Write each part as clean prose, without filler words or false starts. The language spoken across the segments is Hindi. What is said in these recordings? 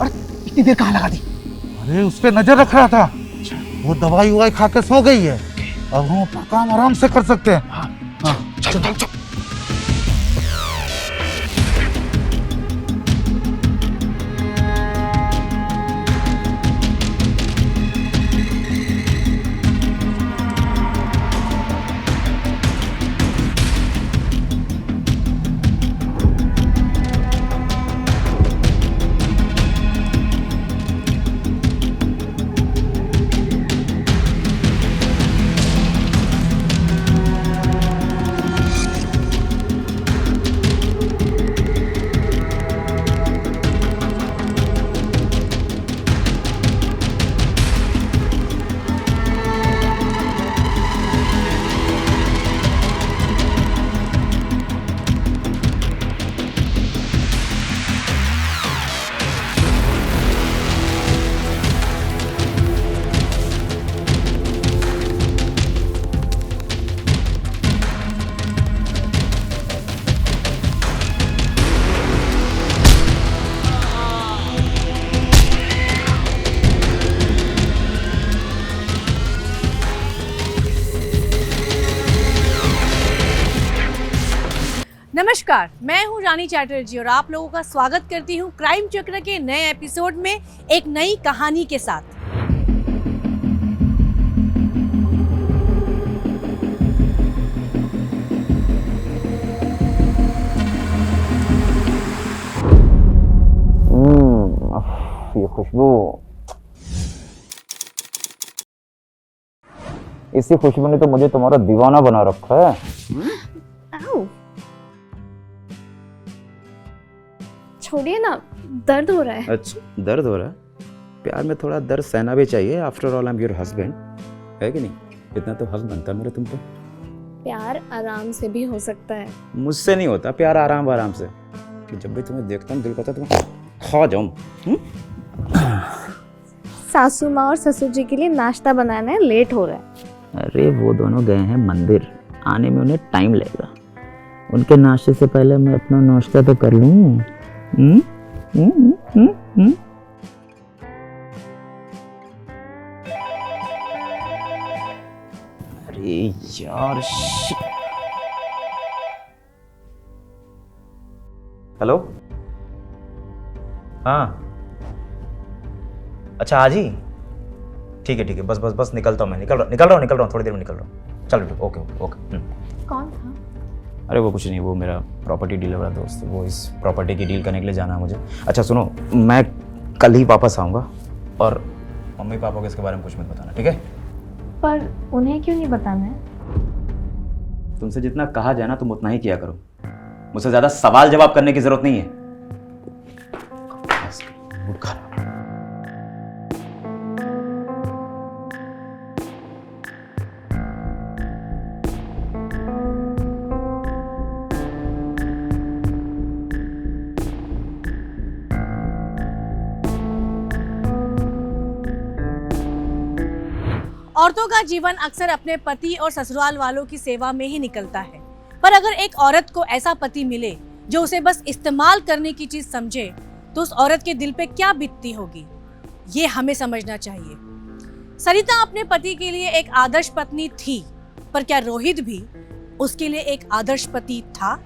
अरे इतनी देर कहाँ लगा दी? अरे उस पर नजर रख रहा था, वो दवाई ववाई खा के सो गई है, अब हम अपना काम आराम से कर सकते हैं। हाँ चल चल चल। नमस्कार, मैं हूं रानी चैटर्जी और आप लोगों का स्वागत करती हूं क्राइम चक्र के नए एपिसोड में एक नई कहानी के साथ। ये खुशबू, इसी खुशबू ने तो मुझे तुम्हारा दीवाना बना रखा है। छोड़िए ना, दर्द हो रहा है। अच्छा, दर्द हो रहा है? प्यार में थोड़ा दर्द सहना भी चाहिए। After all I am your husband, है कि नहीं? इतना तो हक बनता मेरा तुम पे। प्यार आराम से भी हो सकता है। मुझसे नहीं होता प्यार आराम से। कि जब भी तुम्हें देखता हूँ दिल करता है तुम्हें खा जाऊं। सासू माँ और ससुर जी के लिए नाश्ता बनाना है, लेट हो रहा है। अरे वो दोनों गए हैं मंदिर, आने में उन्हें टाइम लगेगा। उनके नाश्ते से पहले मैं अपना नाश्ता तो कर लूं। अरे यार, हेलो, हाँ अच्छा आज ही? ठीक है, बस निकलता हूँ मैं, निकल रहा हूँ, थोड़ी देर में निकल रहा हूँ। चलो ओके। कौन था? अरे वो कुछ नहीं, वो मेरा प्रॉपर्टी डीलर वाला दोस्त, वो इस प्रॉपर्टी की डील करने के लिए जाना है मुझे। अच्छा सुनो, मैं कल ही वापस आऊँगा और मम्मी पापा को इसके बारे में कुछ मत बताना, ठीक है? पर उन्हें क्यों नहीं बताना है? तुमसे जितना कहा जाए ना तुम उतना ही किया करो, मुझसे ज़्यादा सवाल जवाब करने की ज़रूरत नहीं है। औरतों का जीवन अक्सर अपने पति और ससुराल वालों की सेवा में ही निकलता है, पर अगर एक औरत को ऐसा पति मिले जो उसे बस इस्तेमाल करने की चीज समझे, तो उस औरत के दिल पे क्या बीतती होगी, ये हमें समझना चाहिए। सरिता अपने पति के लिए एक आदर्श पत्नी थी, पर क्या रोहित भी उसके लिए एक आदर्श पति था?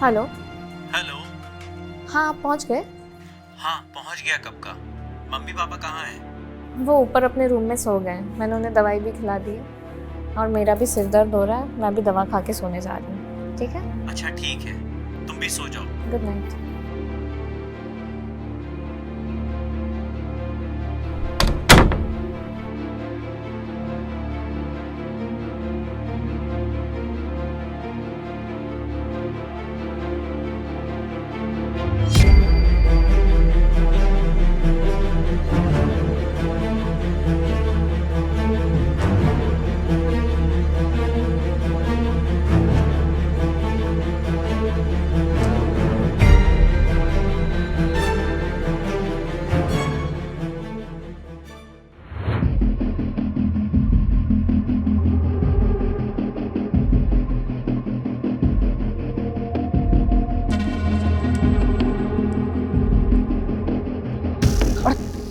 हेलो। हेलो। हाँ, आप पहुँच गए? हाँ, पहुंच गया कब का। मम्मी पापा कहाँ हैं? वो ऊपर अपने रूम में सो गए। मैंने उन्हें दवाई भी खिला दी है और मेरा भी सिर दर्द हो रहा है। मैं भी दवा खा के सोने जा रही हूँ। ठीक है? अच्छा ठीक है, तुम भी सो जाओ। Good night.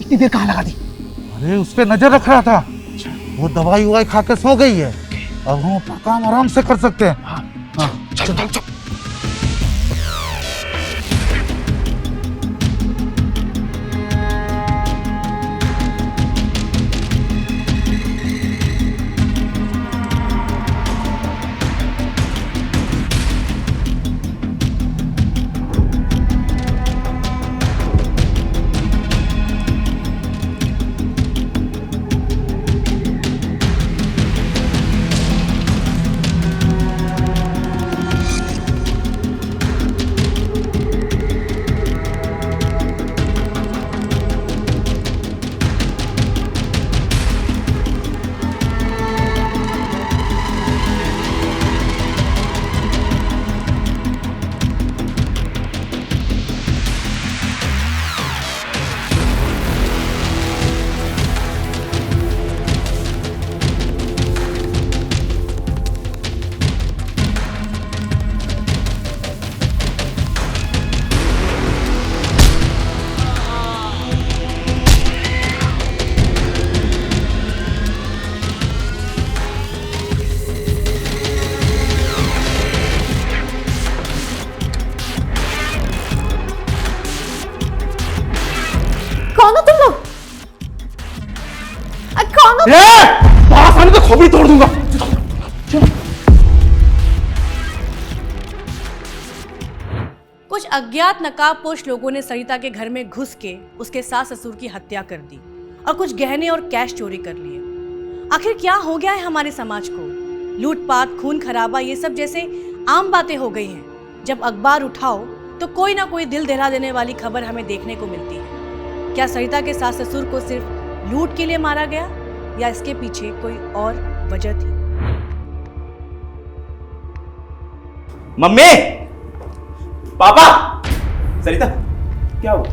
इतनी देर कहाँ लगा दी? अरे उस पे नजर रख रहा था। वो दवाई ववाई खा के सो गई है। अब हम अपना काम आराम से कर सकते हैं। हाँ, चल चल चल। कौन हो तुम लोग? कौन हो? पास आने तो खोपड़ी तोड़ दूंगा। कुछ अज्ञात नकाबपोश लोगों ने सरिता के घर में घुस के उसके सास ससुर की हत्या कर दी और कुछ गहने और कैश चोरी कर लिए। आखिर क्या हो गया है हमारे समाज को? लूटपाट, खून खराबा, ये सब जैसे आम बातें हो गई हैं। जब अखबार उठाओ तो कोई ना कोई दिल दहला देने वाली खबर हमें देखने को मिलती है। क्या सरिता के सास ससुर को सिर्फ लूट के लिए मारा गया या इसके पीछे कोई और वजह थी? मम्मी, पापा, सरिता, क्या हुआ?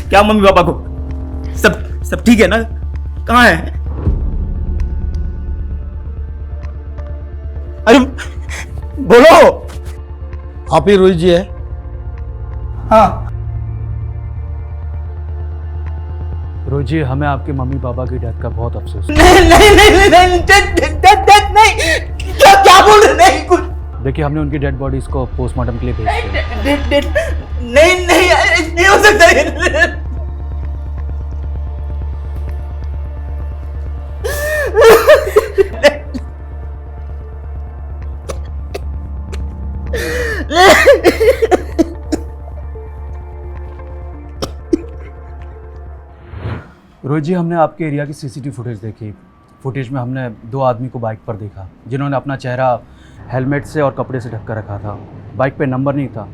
क्या मम्मी पापा को? सब ठीक है ना? कहाँ है? अरे बोलो। आप ही रोहित जी है? हाँ। रोहित जी, हमें आपके मम्मी पापा की डेथ का बहुत अफसोस है। नहीं, क्या बोल रहे? नहीं कुछ। देखिए, हमने उनकी डेड बॉडीज को पोस्टमार्टम के लिए भेज दिया। नहीं हो सकता। रोहित जी, हमने आपके एरिया की सीसीटीवी फुटेज देखी। फुटेज में हमने दो आदमी को बाइक पर देखा जिन्होंने अपना चेहरा हेलमेट से और कपड़े से ढक कर रखा था। बाइक पे नंबर नहीं था,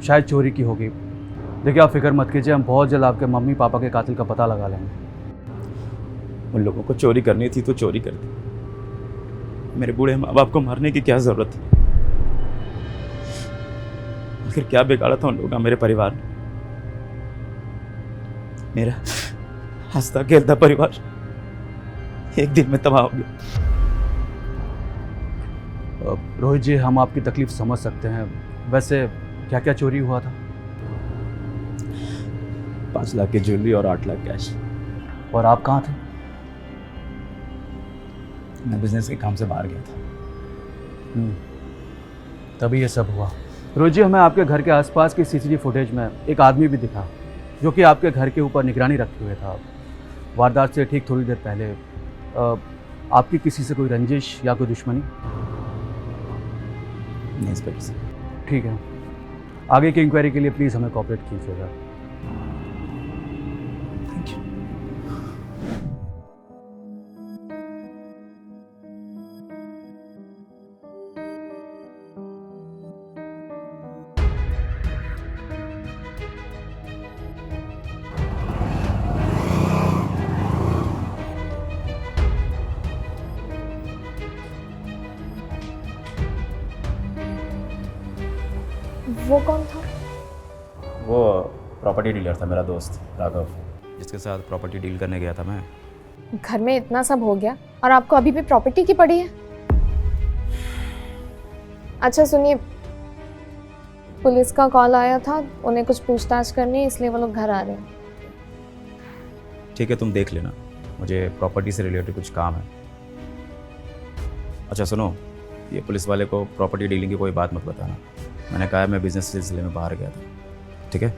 शायद चोरी की होगी। देखिए, आप फिक्र मत कीजिए, हम बहुत जल्द आपके मम्मी पापा के कातिल का पता लगा लेंगे। उन लोगों को चोरी करनी थी तो चोरी कर दी। मेरे बूढ़े माँ बाप को मारने की क्या जरूरत थी? आखिर क्या बिगाड़ा था उन लोगों का मेरे परिवार ने? मेरा हंसता खेलता परिवार एक दिन में तबाह हो गया। रोहित जी, हम आपकी तकलीफ समझ सकते हैं। वैसे क्या क्या चोरी हुआ था? 5 लाख की ज्वेलरी और 8 लाख कैश। और आप कहाँ थे? मैं बिजनेस के काम से बाहर गया था। तभी ये सब हुआ। रोहित जी, हमें आपके घर के आसपास की सीसीटीवी फुटेज में एक आदमी भी दिखा जो कि आपके घर के ऊपर निगरानी रखे हुए था। वारदात से ठीक थोड़ी देर पहले आपकी किसी से कोई रंजिश या कोई दुश्मनी? नहीं इंस्पेक्टर साहब। ठीक है, आगे की इंक्वायरी के लिए प्लीज़ हमें कोऑपरेट कीजिएगा। Thank you. वो कौन था? वो प्रॉपर्टी डीलर था, मेरा दोस्त राघव, जिसके साथ प्रॉपर्टी डील करने गया था मैं। घर में इतना सब हो गया और आपको अभी भी प्रॉपर्टी की पड़ी है? अच्छा सुनिए, पुलिस का कॉल आया था, उन्हें कुछ पूछताछ करनी है, इसलिए वो लोग घर आ रहे हैं। ठीक है, तुम देख लेना, मुझे प्रॉपर्टी से रिलेटेड कुछ काम है। अच्छा सुनो, ये पुलिस वाले को प्रॉपर्टी डीलिंग की कोई बात मत बताना। मैंने कहा है मैं बिजनेस सिलसिले में बाहर गया था, ठीक है?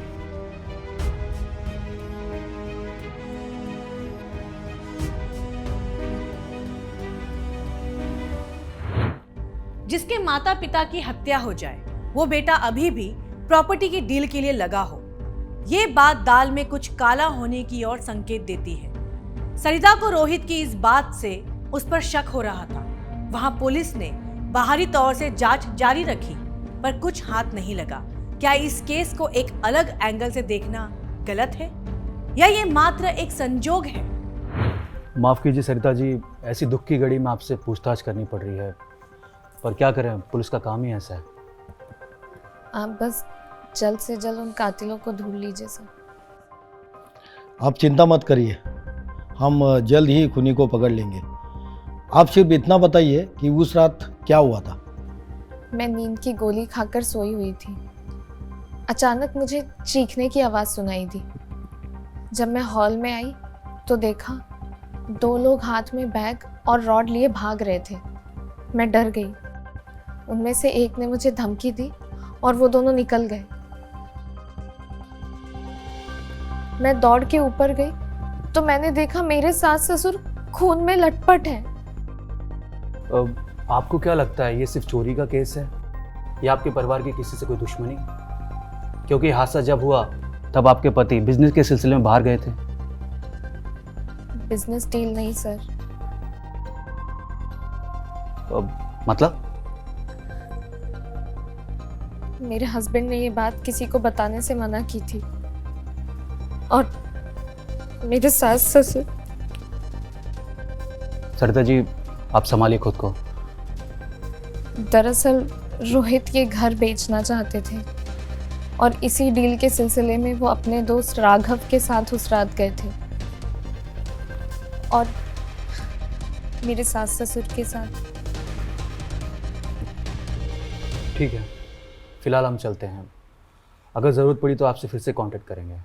जिसके माता पिता की हत्या हो जाए वो बेटा अभी भी प्रॉपर्टी की डील के लिए लगा हो, ये बात दाल में कुछ काला होने की ओर संकेत देती है। सरिता को रोहित की इस बात से उस पर शक हो रहा था। वहां पुलिस ने बाहरी तौर से जांच जारी रखी पर कुछ हाथ नहीं लगा। क्या इस केस को एक अलग एंगल से देखना गलत है या ये मात्र एक संजोग है? माफ़ कीजिए सरिता जी, ऐसी दुख की घड़ी में आपसे पूछताछ करनी पड़ रही है, पर क्या करें, पुलिस का काम ही ऐसा है। आप बस जल्द से जल्द उन कातिलों को ढूंढ लीजिए सर। आप चिंता मत करिए, हम जल्द ही खूनी को पकड़ लेंगे। आप सिर्फ इतना बताइए कि उस रात क्या हुआ था। मैं नींद की गोली खाकर सोई हुई थी। अचानक मुझे चीखने की आवाज़ सुनाई दी। जब मैं हॉल में आई तो देखा 2 लोग हाथ में बैग और रॉड लिए भाग रहे थे। मैं डर गई। उनमें से एक ने मुझे धमकी दी और वो दोनों निकल गए। मैं दौड़ के ऊपर गई तो मैंने देखा मेरे सास ससुर खून में लटपट हैं। आपको क्या लगता है ये सिर्फ चोरी का केस है या आपके परिवार की किसी से कोई दुश्मनी? क्योंकि हादसा जब हुआ तब आपके पति बिजनेस के सिलसिले में बाहर गए थे। बिजनेस डील नहीं सर। मतलब? मेरे हस्बैंड ने ये बात किसी को बताने से मना की थी और मेरे सास ससुर। सरिता जी, आप संभालिए खुद को। दरअसल रोहित ये घर बेचना चाहते थे और इसी डील के सिलसिले में वो अपने दोस्त राघव के साथ उस रात गए थे और मेरे सास ससुर के साथ। ठीक है, फिलहाल हम चलते हैं। अगर ज़रूरत पड़ी तो आपसे फिर से कांटेक्ट करेंगे।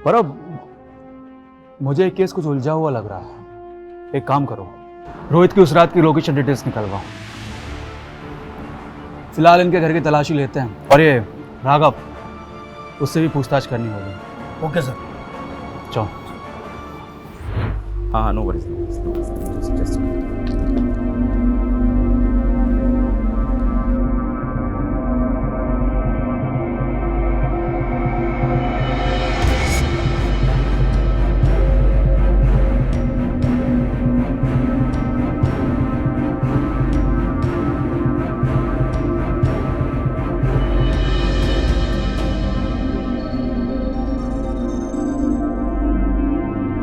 पर अब मुझे एक केस कुछ उलझा हुआ लग रहा है। एक काम करो, रोहित की उस रात की लोकेशन डिटेल्स निकलवाओ। फिलहाल इनके घर की तलाशी लेते हैं और ये राघव, उससे भी पूछताछ करनी होगी। Okay sir. चलो। हाँ, नो वरीज।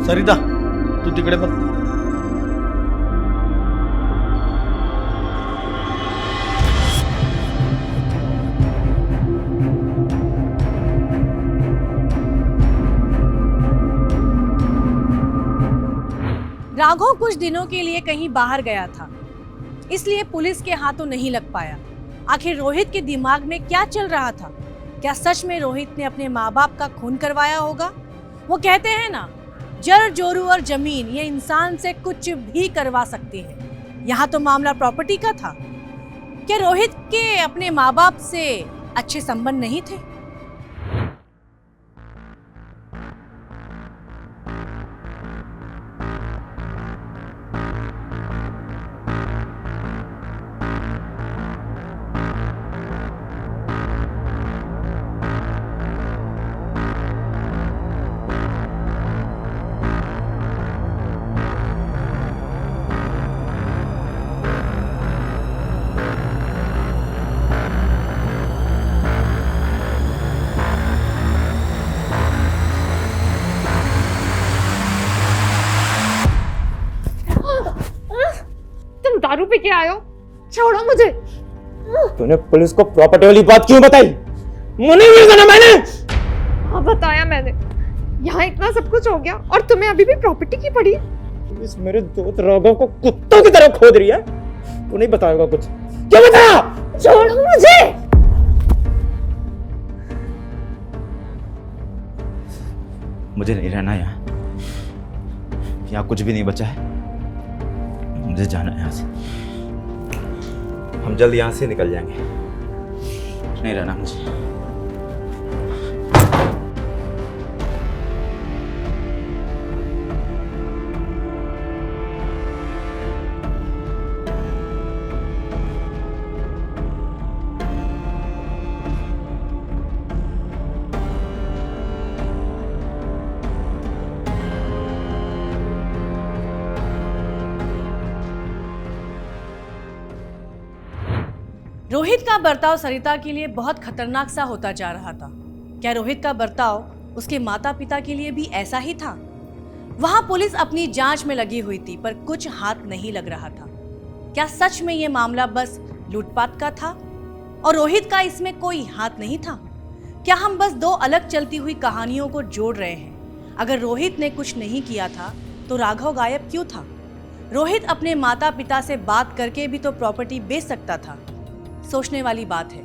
सरिता, तू तिकडे बघ। राघव कुछ दिनों के लिए कहीं बाहर गया था, इसलिए पुलिस के हाथों नहीं लग पाया। आखिर रोहित के दिमाग में क्या चल रहा था क्या सच में रोहित ने अपने माँ बाप का खून करवाया होगा? वो कहते हैं ना, जड़ जोरू और जमीन ये इंसान से कुछ भी करवा सकती है। यहाँ तो मामला प्रॉपर्टी का था। क्या रोहित के अपने माँ बाप से अच्छे संबंध नहीं थे? तुम दारू पी के आए हो? छोड़ो मुझे। तूने पुलिस को प्रॉपर्टी वाली बात क्यों बताई? मुझे नहीं करना मैंने। हाँ बताया मैंने। यहाँ इतना सब कुछ हो गया और तुम्हें अभी भी प्रॉपर्टी की पड़ी? पुलिस मेरे दोस्त राघव को कुत्तों की तरह खोद रही है। तू नहीं बताएगा कुछ? क्या बताया? छोड़ो मुझे। मुझे नहीं रहना यहाँ। यहाँ कुछ भी नहीं बचा है। मुझे जाना है यहाँ से। हम जल्द यहाँ से निकल जाएंगे। नहीं रहना मुझे। रोहित का बर्ताव सरिता के लिए बहुत खतरनाक सा होता जा रहा था। क्या रोहित का बर्ताव उसके माता पिता के लिए भी ऐसा ही था? वहां पुलिस अपनी जांच में लगी हुई थी, पर कुछ हाथ नहीं लग रहा था। क्या सच में ये मामला बस लूटपाट का था और रोहित का इसमें कोई हाथ नहीं था? क्या हम बस दो अलग चलती हुई कहानियों को जोड़ रहे हैं? अगर रोहित ने कुछ नहीं किया था तो राघव गायब क्यों था? रोहित अपने माता पिता से बात करके भी तो प्रॉपर्टी बेच सकता था। सोचने वाली बात है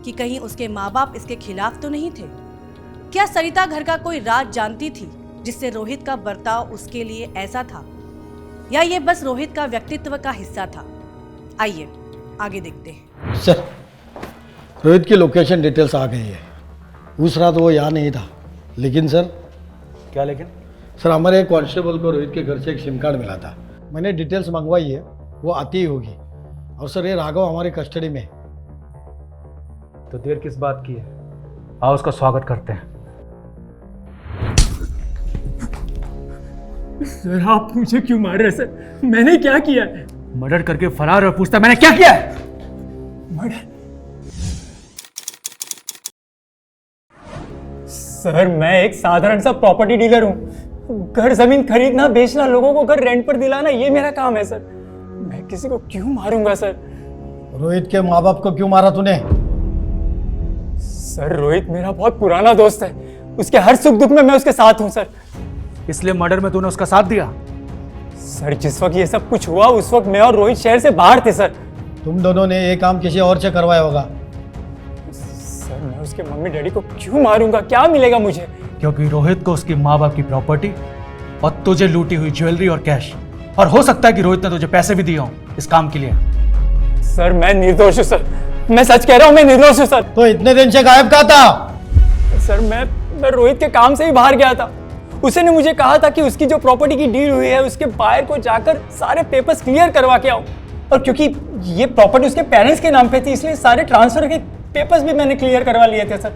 कि कहीं उसके माँ बाप इसके खिलाफ तो नहीं थे। क्या सरिता घर का कोई राज जानती थी जिससे रोहित का बर्ताव उसके लिए ऐसा था, या ये बस रोहित का व्यक्तित्व का हिस्सा था? आइए आगे देखते हैं। सर, रोहित की लोकेशन डिटेल्स आ गई है। उस रात वो यहाँ नहीं था, लेकिन सर क्या लेकिन? सर हमारे एक कांस्टेबल को रोहित के घर से एक सिम कार्ड मिला था। मैंने डिटेल्स मंगवाई है, वो आती ही होगी। और सर ये राघव हमारे कस्टडी में है। तो देर किस बात की है? आओ उसका स्वागत करते हैं। सर आप मुझे क्यों मार रहे हैं सर? मैंने क्या किया है? मर्डर करके फरार और पूछता मैंने क्या किया है? मर्डर? सर मैं एक साधारण सा प्रॉपर्टी डीलर हूँ। घर जमीन खरीदना, बेचना, लोगों को घर रेंट पर दिलाना, ये मेरा काम है सर। मैं किसी को क्यों मारूंगा सर? रोहित के माँ बाप को क्यों मारा तूने? सर रोहित मेरा बहुत पुराना दोस्त है। उसके हर सुख दुख में मैं उसके साथ हूँ सर। इसलिए मर्डर में तूने उसका साथ दिया? सर जिस वक्त ये सब कुछ हुआ उस वक्त मैं और रोहित शहर से बाहर थे सर। तुम दोनों ने ये काम किसी और से करवाया होगा। सर मैं उसके मम्मी डैडी को क्यों मारूंगा? क्या मिलेगा मुझे? क्योंकि रोहित को उसकी माँ बाप की प्रॉपर्टी और तुझे लूटी हुई ज्वेलरी और कैश, और हो सकता है कि रोहित ने तुझे पैसे भी दिए हों इस काम के लिए। सर मैं निर्दोष हूँ सर। मैं सच कह रहा हूँ, मैं निर्दोष हूँ सर। तो इतने दिन से गायब कहाँ था? सर मैं रोहित के काम से ही बाहर गया था। उसने मुझे कहा था कि उसकी जो प्रॉपर्टी की डील हुई है उसके बायर को जाकर सारे पेपर्स क्लियर करवा के आओ। और क्योंकि ये प्रॉपर्टी उसके पेरेंट्स के नाम पे थी, इसलिए सारे ट्रांसफर के पेपर्स भी मैंने क्लियर करवा लिए थे सर।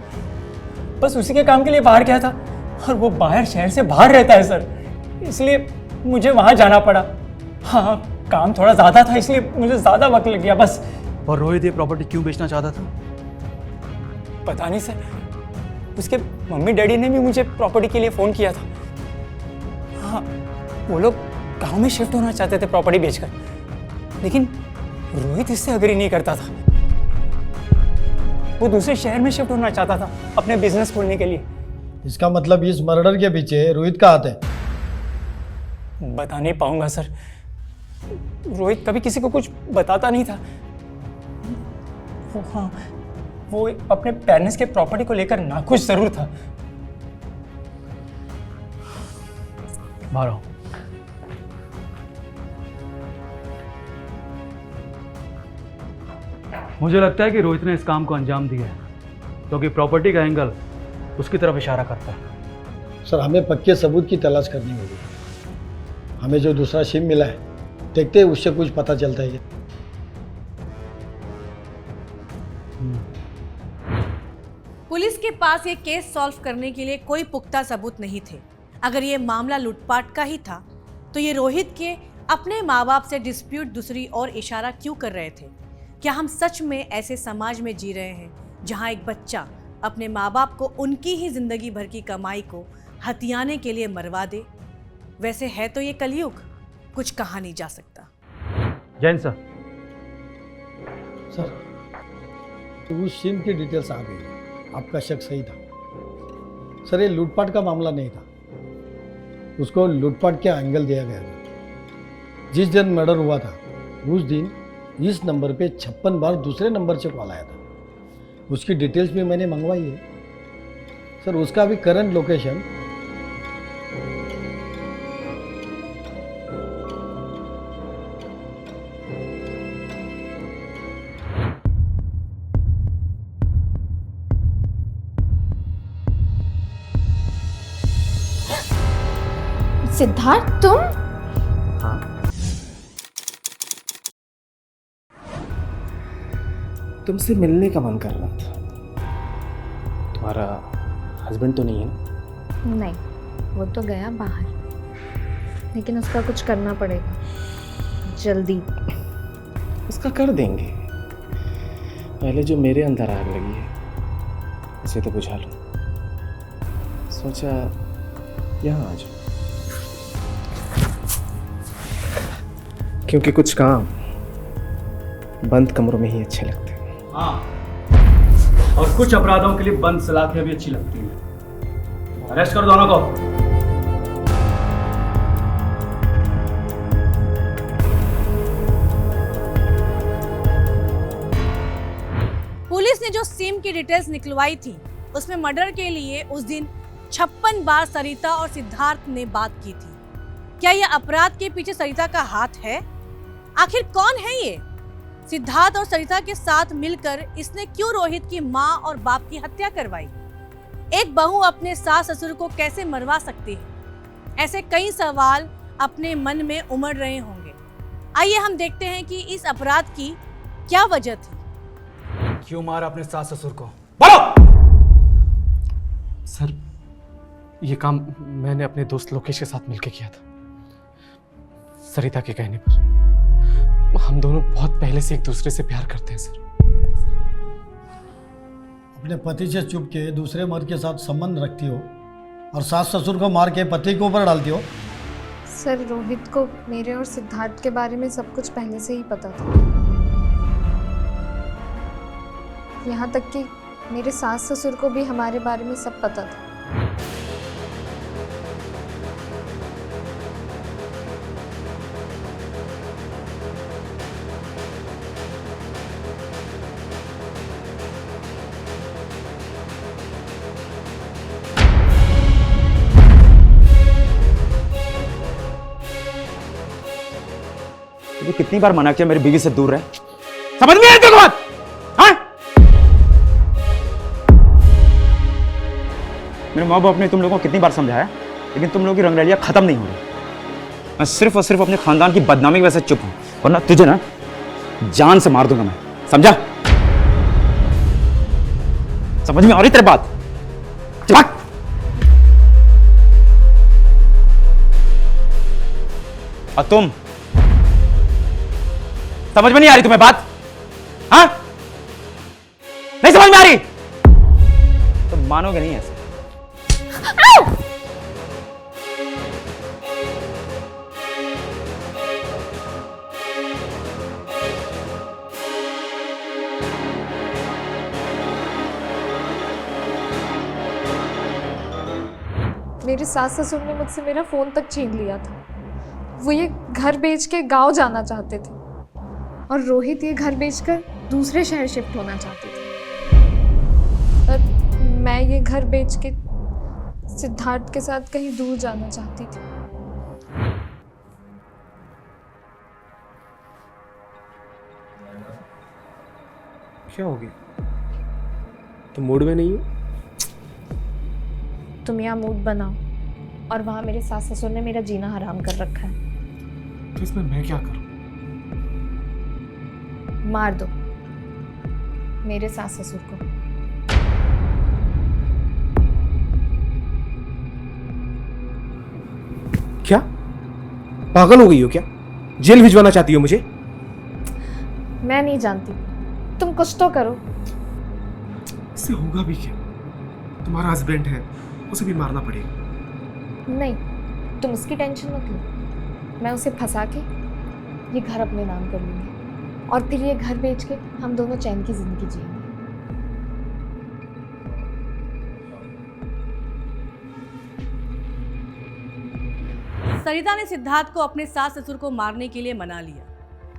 बस उसी के काम के लिए बाहर गया था और वो बाहर शहर से बाहर रहता है सर, इसलिए मुझे वहाँ जाना पड़ा। हाँ काम थोड़ा ज़्यादा था इसलिए मुझे ज़्यादा वक्त लग गया बस। और रोहित ये प्रॉपर्टी क्यों बेचना चाहता था? पता नहीं सर, उसके मम्मी डैडी ने भी मुझे प्रॉपर्टी के लिए फ़ोन किया था। हाँ वो लोग गांव में शिफ्ट होना चाहते थे प्रॉपर्टी बेचकर, लेकिन रोहित इससे अग्री नहीं करता था। वो दूसरे शहर में शिफ्ट होना चाहता था अपने बिजनेस खोलने के लिए। इसका मतलब इस मर्डर के पीछे रोहित का हाथ है? बता नहीं पाऊंगा सर। रोहित कभी किसी को कुछ बताता नहीं था। हाँ वो अपने पेरेंट्स के प्रॉपर्टी को लेकर नाखुश जरूर था। बाहर आओ। मुझे लगता है कि रोहित ने इस काम को अंजाम दिया है क्योंकि प्रॉपर्टी का एंगल उसकी तरफ इशारा करता है। सर हमें पक्के सबूत की तलाश करनी होगी। हमें जो दूसरा सिम मिला है, देखते हैं उससे कुछ पता चलता है क्या। पुलिस के पास ये केस सॉल्व करने के लिए कोई पुख्ता सबूत नहीं थे। अगर ये मामला लूटपाट का ही था तो ये रोहित के अपने माँ बाप से डिस्प्यूट दूसरी ओर इशारा क्यों कर रहे थे? क्या हम सच में ऐसे समाज में जी रहे हैं जहाँ एक बच्चा अपने माँ बाप को उनकी ही जिंदगी भर की कमाई को हथियाने के लिए मरवा दे? वैसे है तो ये कलयुग, कुछ कहा नहीं जा सकता। जैन सर। सर तो उस सिम की डिटेल्स आ गई। आपका शक सही था सर, ये लूटपाट का मामला नहीं था। उसको लूटपाट का एंगल दिया गया था। जिस दिन मर्डर हुआ था उस दिन इस नंबर पे 56 बार दूसरे नंबर से कॉल आया था। उसकी डिटेल्स भी मैंने मंगवाई है सर। उसका भी करंट लोकेशन सिद्धार्थ तुम? तुमसे मिलने का मन कर रहा था। तुम्हारा हस्बैंड तो नहीं है ना? नहीं, वो तो गया बाहर, लेकिन उसका कुछ करना पड़ेगा जल्दी। उसका कर देंगे। पहले जो मेरे अंदर आग लगी है उसे तो बुझा लो। सोचा यहाँ आ जाओ, क्योंकि कुछ काम बंद कमरों में ही अच्छे लगते हैं। हाँ, और कुछ अपराधों के लिए बंद सलाखें भी अच्छी लगती हैं। अरेस्ट कर दोनों को। पुलिस ने जो सिम की डिटेल्स निकलवाई थी उसमें मर्डर के लिए उस दिन 56 बार सरिता और सिद्धार्थ ने बात की थी। क्या यह अपराध के पीछे सरिता का हाथ है? आखिर कौन है ये? सिद्धार्थ और सरिता के साथ मिलकर इसने क्यों रोहित की माँ और बाप की हत्या करवाई? एक बहू अपने सास ससुर को कैसे मरवा सकती है? ऐसे कई सवाल अपने मन में उमड़ रहे होंगे। आइए हम देखते हैं कि इस अपराध की क्या वजह थी। क्यों मारा अपने सास ससुर को? बोलो। सर ये काम मैंने अपने दोस्त लोकेश के साथ मिलकर किया था। सरिता के कहने पर। हम दोनों बहुत पहले से एक दूसरे से प्यार करते हैं सर। अपने पति से चुप के दूसरे मर्द के साथ संबंध रखती हो और सास ससुर को मार के पति के ऊपर डालती हो। सर रोहित को मेरे और सिद्धार्थ के बारे में सब कुछ पहले से ही पता था। यहाँ तक कि मेरे सास ससुर को भी हमारे बारे में सब पता था। तुझे कितनी बार मना किया मेरी बीवी से दूर रहे? समझ में आई तेरे को बात? हाँ? मेरे माँ बाप ने तुम लोगों को कितनी बार समझाया, लेकिन तुम लोगों की रंगरलियां खत्म नहीं हो रही। मैं सिर्फ और सिर्फ अपने खानदान की बदनामी की वजह से चुप हूं, वरना तुझे ना जान से मार दूंगा मैं। समझा? समझ में आ रही तेरी बात? चल और तुम समझ में नहीं आ रही तुम्हें बात? हाँ? नहीं समझ में आ रही? तो मानोगे नहीं ऐसे। मेरे सास ससुर ने मुझसे मेरा फ़ोन तक छीन लिया था। वो ये घर बेच के गांव जाना चाहते थे और रोहित ये घर बेचकर दूसरे शहर शिफ्ट होना चाहते थे। ये घर बेच के सिद्धार्थ के साथ कहीं दूर जाना चाहती थी। क्या हो गया? तुम मूड में नहीं हो? तुम यहाँ मूड बनाओ और वहाँ मेरे सास ससुर ने मेरा जीना हराम कर रखा है। तो इसमें मैं क्या करूं? मार दो मेरे सास ससुर को। क्या पागल हो गई हो क्या? जेल भिजवाना चाहती हो मुझे? मैं नहीं जानती, तुम कुछ तो करो। इससे होगा भी क्या? तुम्हारा हस्बैंड है, उसे भी मारना पड़ेगा। नहीं, तुम उसकी टेंशन मत लो, मैं उसे फंसा के ये घर अपने नाम कर लूँगी और फिर ये घर बेच के हम दोनों चैन की जिंदगी जिएंगे। सरिता ने सिद्धार्थ को अपने सास ससुर को मारने के लिए मना लिया।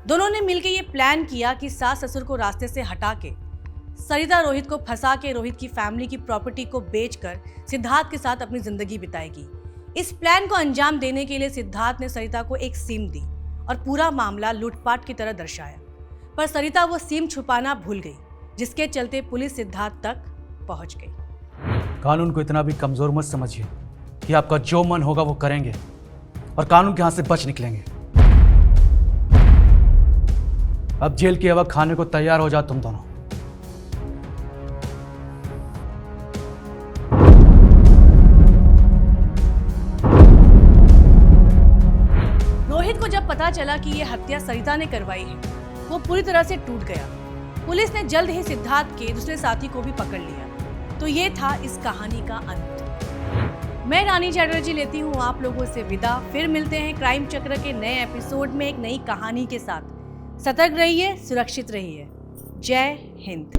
दोनों ने मिलकर ये प्लान किया कि सास ससुर को रास्ते से हटा के सरिता रोहित को फंसा के रोहित की फैमिली की प्रॉपर्टी को बेचकर सिद्धार्थ के साथ अपनी जिंदगी बिताएगी। इस प्लान को अंजाम देने के लिए सिद्धार्थ ने सरिता को एक सिम दी और पूरा मामला लूटपाट की तरह दर्शाया, पर सरिता वो सिम छुपाना भूल गई, जिसके चलते पुलिस सिद्धार्थ तक पहुंच गई। कानून को इतना भी कमजोर मत समझिए कि आपका जो मन होगा वो करेंगे और कानून के हाथ से बच निकलेंगे। अब जेल की हवा खाने को तैयार हो जाओ तुम दोनों। रोहित को जब पता चला कि ये हत्या सरिता ने करवाई है, वो पूरी तरह से टूट गया। पुलिस ने जल्द ही सिद्धार्थ के दूसरे साथी को भी पकड़ लिया। तो ये था इस कहानी का अंत। मैं रानी चैटर्जी लेती हूँ आप लोगों से विदा। फिर मिलते हैं क्राइम चक्र के नए एपिसोड में एक नई कहानी के साथ। सतर्क रहिए, सुरक्षित रहिए। जय हिंद।